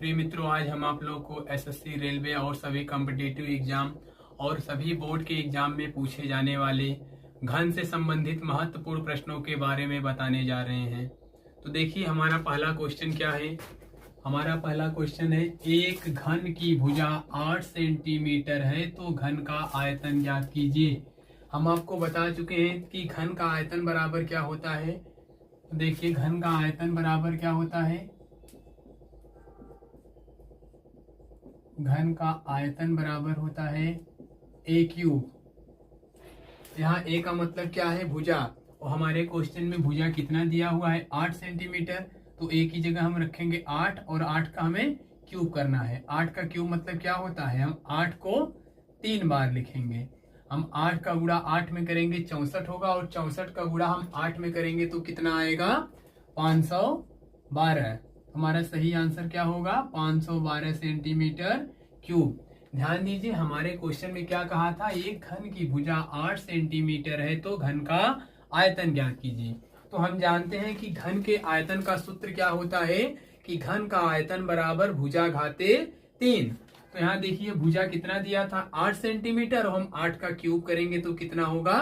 प्रिय मित्रों, आज हम आप लोग को एसएससी, रेलवे और सभी कॉम्पिटिटिव एग्जाम और सभी बोर्ड के एग्जाम में पूछे जाने वाले घन से संबंधित महत्वपूर्ण प्रश्नों के बारे में बताने जा रहे हैं। तो देखिए, हमारा पहला क्वेश्चन क्या है। हमारा पहला क्वेश्चन है, एक घन की भुजा 8 सेंटीमीटर है तो घन का आयतन ज्ञात कीजिए। हम आपको बता चुके हैं कि घन का आयतन बराबर क्या होता है। तो देखिए, घन का आयतन बराबर क्या होता है। घन का आयतन बराबर होता है ए क्यूब। यहाँ ए का मतलब क्या है, भुजा। और हमारे क्वेश्चन में भुजा कितना दिया हुआ है, 8 सेंटीमीटर। तो ए की जगह हम रखेंगे 8 और 8 का हमें क्यूब करना है। 8 का क्यूब मतलब क्या होता है, हम 8 को 3 बार लिखेंगे। हम 8 का गुणा 8 में करेंगे 64 होगा, और 64 का गुणा हम 8 में करेंगे तो कितना आएगा, 512। हमारा सही आंसर क्या होगा, 512 सेंटीमीटर क्यूब। ध्यान दीजिए, हमारे क्वेश्चन में क्या कहा था, एक घन की भुजा 8 सेंटीमीटर है तो घन का आयतन ज्ञात कीजिए। तो हम जानते हैं कि घन के आयतन का सूत्र क्या होता है कि घन का आयतन बराबर भुजा घाते 3। तो यहाँ देखिए, भुजा कितना दिया था, 8 सेंटीमीटर, और हम 8 का क्यूब करेंगे तो कितना होगा,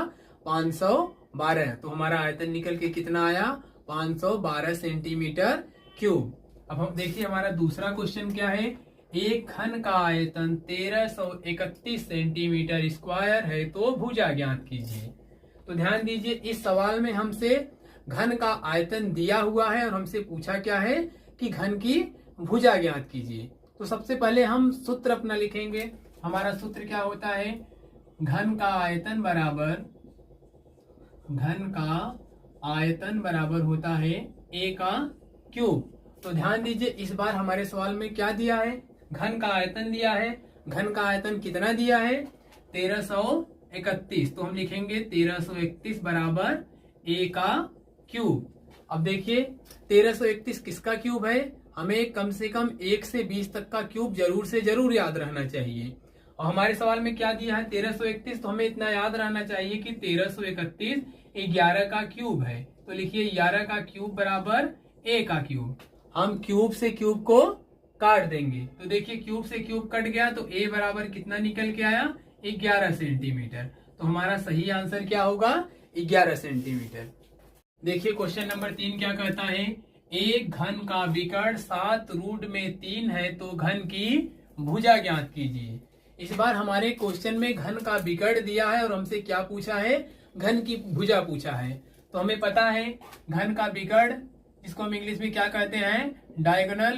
512। तो हमारा आयतन निकल के कितना आया, 512 सेंटीमीटर क्यूब। अब हम देखिए, हमारा दूसरा क्वेश्चन क्या है, एक घन का आयतन 1331 सेंटीमीटर स्क्वायर है तो भुजा ज्ञात कीजिए। तो ध्यान दीजिए, इस सवाल में हमसे घन का आयतन दिया हुआ है और हमसे पूछा क्या है कि घन की भुजा ज्ञात कीजिए। तो सबसे पहले हम सूत्र अपना लिखेंगे। हमारा सूत्र क्या होता है, घन का आयतन बराबर होता है ए का क्यूब। तो ध्यान दीजिए, इस बार हमारे सवाल में क्या दिया है, घन का आयतन दिया है। घन का आयतन कितना दिया है, 1331। तो हम लिखेंगे 1331 बराबर ए का क्यूब। अब देखिए, 1331 किसका क्यूब है, हमें कम से कम 1 से 20 तक का क्यूब जरूर से जरूर याद रहना चाहिए। और हमारे सवाल में क्या दिया है, 1331। तो हमें इतना याद रहना चाहिए कि 1331 11 का क्यूब है। तो लिखिए 11 का क्यूब बराबर ए का क्यूब। हम क्यूब से क्यूब को काट देंगे। तो देखिए, क्यूब से क्यूब कट गया तो ए बराबर कितना निकल के आया, 11 सेंटीमीटर। तो हमारा सही आंसर क्या होगा, 11 सेंटीमीटर। देखिए, क्वेश्चन नंबर 3 क्या कहता है, एक घन का विकर्ण 7√3 है तो घन की भुजा ज्ञात कीजिए। इस बार हमारे क्वेश्चन में घन का विकर्ण दिया है और हमसे क्या पूछा है, घन की भुजा पूछा है। तो हमें पता है घन का विकर्ण, इसको हम इंग्लिश में क्या कहते हैं, डायगोनल।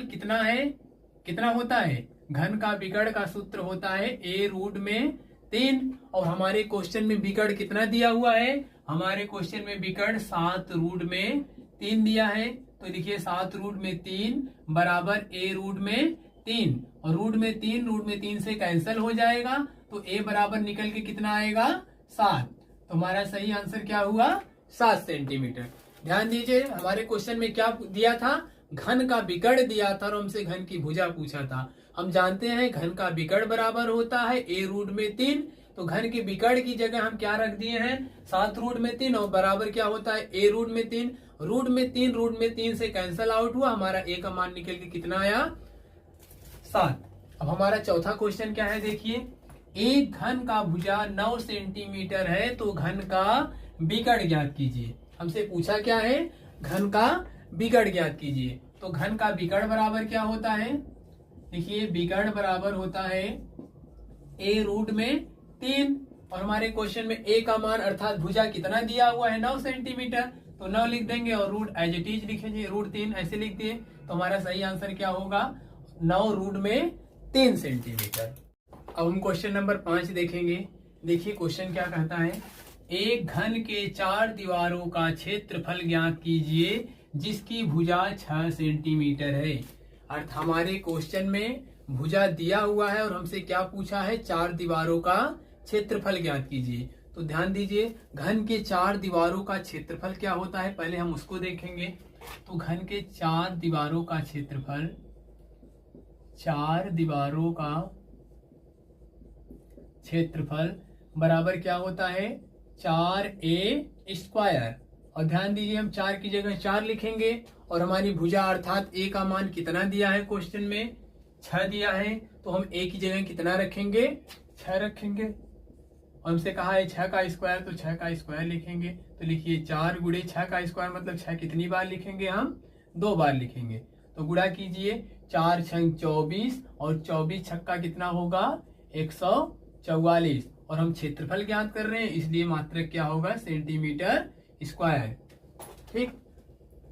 कितना होता है, घन का विकर्ण का सूत्र होता है a√3। और हमारे क्वेश्चन में विकर्ण कितना दिया हुआ है, हमारे क्वेश्चन में विकर्ण 7√3 दिया है। तो लिखिए 7√3 बराबर a√3, और √3 से कैंसिल हो जाएगा तो a बराबर निकल के कितना आएगा, 7। तो हमारा सही आंसर क्या हुआ, 7 सेंटीमीटर। ध्यान दीजिए, हमारे क्वेश्चन में क्या दिया था, घन का विकर्ण दिया था और हमसे घन की भुजा पूछा था। हम जानते हैं घन का विकर्ण बराबर होता है a√3। तो घन के विकर्ण की जगह हम क्या रख दिए हैं, 7√3, और बराबर क्या होता है, a√3। √3 से कैंसल आउट हुआ, हमारा a का मान निकल के कितना आया, 7। अब हमारा चौथा क्वेश्चन क्या है, देखिए, एक घन का भुजा 9 सेंटीमीटर है तो घन का विकर्ण ज्ञात कीजिए। हमसे पूछा क्या है, घन का विकर्ण ज्ञात कीजिए। तो घन का विकर्ण बराबर क्या होता है, देखिए विकर्ण बराबर होता है a√3। और हमारे क्वेश्चन में a का मान अर्थात भुजा कितना दिया हुआ है, 9 सेंटीमीटर। तो 9 लिख देंगे और रूट एज इट इज लिखेंगे, √3 ऐसे लिख दिए। तो हमारा सही आंसर क्या होगा, 9√3 सेंटीमीटर। अब हम क्वेश्चन नंबर 5 देखेंगे। देखिए, क्वेश्चन क्या कहता है, एक घन के 4 दीवारों का क्षेत्रफल ज्ञात कीजिए जिसकी भुजा 6 सेंटीमीटर है। अर्थ हमारे क्वेश्चन में भुजा दिया हुआ है और हमसे क्या पूछा है, 4 दीवारों का क्षेत्रफल ज्ञात कीजिए। तो ध्यान दीजिए, घन के 4 दीवारों का क्षेत्रफल क्या होता है, पहले हम उसको देखेंगे। तो घन के 4 दीवारों का क्षेत्रफल, 4 दीवारों का क्षेत्रफल बराबर क्या होता है, 4a²। और ध्यान दीजिए, हम 4 की जगह 4 लिखेंगे और हमारी भुजा अर्थात a का मान कितना दिया है क्वेश्चन में, 6 दिया है, तो हम a की जगह कितना रखेंगे, 6 रखेंगे। और हमसे कहा है 6 का स्क्वायर, तो 6 का स्क्वायर लिखेंगे। तो लिखिए 4 गुणे 6 का स्क्वायर मतलब 6 कितनी बार लिखेंगे हम, 2 बार लिखेंगे। तो गुणा कीजिए, 4 छंग 24 और 24 छक्का कितना होगा, 144। और हम क्षेत्रफल ज्ञात कर रहे हैं, इसलिए मात्रक क्या होगा, सेंटीमीटर स्क्वायर। ठीक,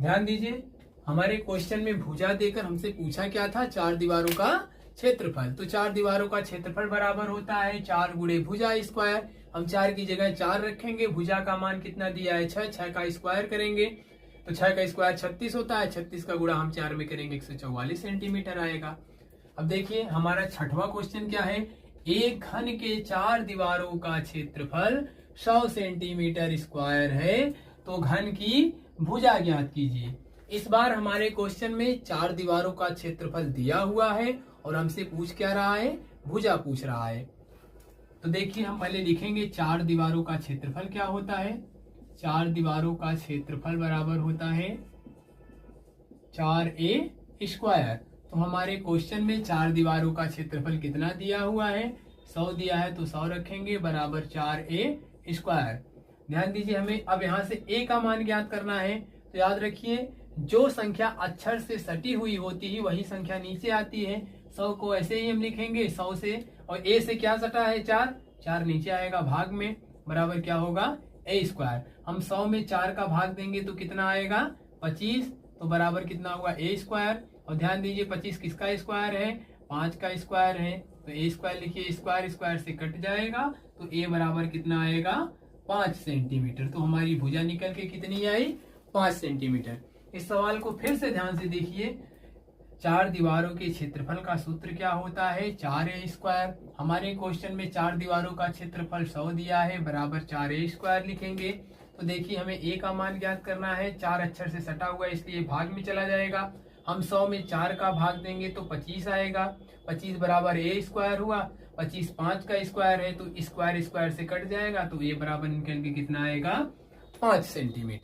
ध्यान दीजिए, हमारे क्वेश्चन में भुजा देकर हमसे पूछा क्या था, 4 दीवारों का क्षेत्रफल। तो 4 दीवारों का क्षेत्रफल बराबर होता है 4 गुणे भुजा स्क्वायर। हम 4 की जगह 4 रखेंगे, भुजा का मान कितना दिया है 6, 6 का स्क्वायर करेंगे तो 6 का स्क्वायर 36 होता है, 36 का गुणा हम 4 में करेंगे 144 सेंटीमीटर आएगा। अब देखिए हमारा छठवां क्वेश्चन क्या है, एक घन के 4 दीवारों का क्षेत्रफल 100 सेंटीमीटर स्क्वायर है, तो घन की भुजा ज्ञात कीजिए। इस बार हमारे क्वेश्चन में 4 दीवारों का क्षेत्रफल दिया हुआ है और हमसे पूछ क्या रहा है, भुजा पूछ रहा है। तो देखिए हम पहले लिखेंगे 4 दीवारों का क्षेत्रफल क्या होता है, 4 दीवारों का क्षेत्रफल बराबर होता है 4a स्क्वायर। तो हमारे क्वेश्चन में 4 दीवारों का क्षेत्रफल कितना दिया हुआ है, 100 दिया है, तो 100 रखेंगे बराबर 4a स्क्वायर। ध्यान दीजिए, हमें अब यहाँ से a का मान ज्ञात करना है। तो याद रखिए, जो संख्या अक्षर से सटी हुई होती है वही संख्या नीचे आती है। 100 को ऐसे ही हम लिखेंगे 100 से, और a से क्या सटा है 4, 4 नीचे आएगा भाग में, बराबर क्या होगा a स्क्वायर। हम 100 में 4 का भाग देंगे तो कितना आएगा 25, तो बराबर कितना होगा a स्क्वायर। और ध्यान दीजिए 25 किसका स्क्वायर है, 5 का स्क्वायर है, तो a स्क्वायर लिखिए, स्क्वायर स्क्वायर से कट जाएगा तो a बराबर कितना आएगा 5 सेंटीमीटर। तो हमारी भुजा निकल के कितनी आई, 5 सेंटीमीटर। इस सवाल को फिर से ध्यान से देखिए, 4 दीवारों के क्षेत्रफल का सूत्र क्या होता है, 4a स्क्वायर। हमारे क्वेश्चन में 4 दीवारों का क्षेत्रफल 100 दिया है, बराबर 4a स्क्वायर लिखेंगे। तो देखिए हमें a का मान ज्ञात करना है, 4 अक्षर से सटा हुआ है इसलिए भाग में चला जाएगा। हम 100 में 4 का भाग देंगे तो 25 आएगा, 25 बराबर a स्क्वायर हुआ। 25 5 का स्क्वायर है तो स्क्वायर स्क्वायर से कट जाएगा, तो a बराबर निकल के कितना आएगा 5 सेंटीमीटर।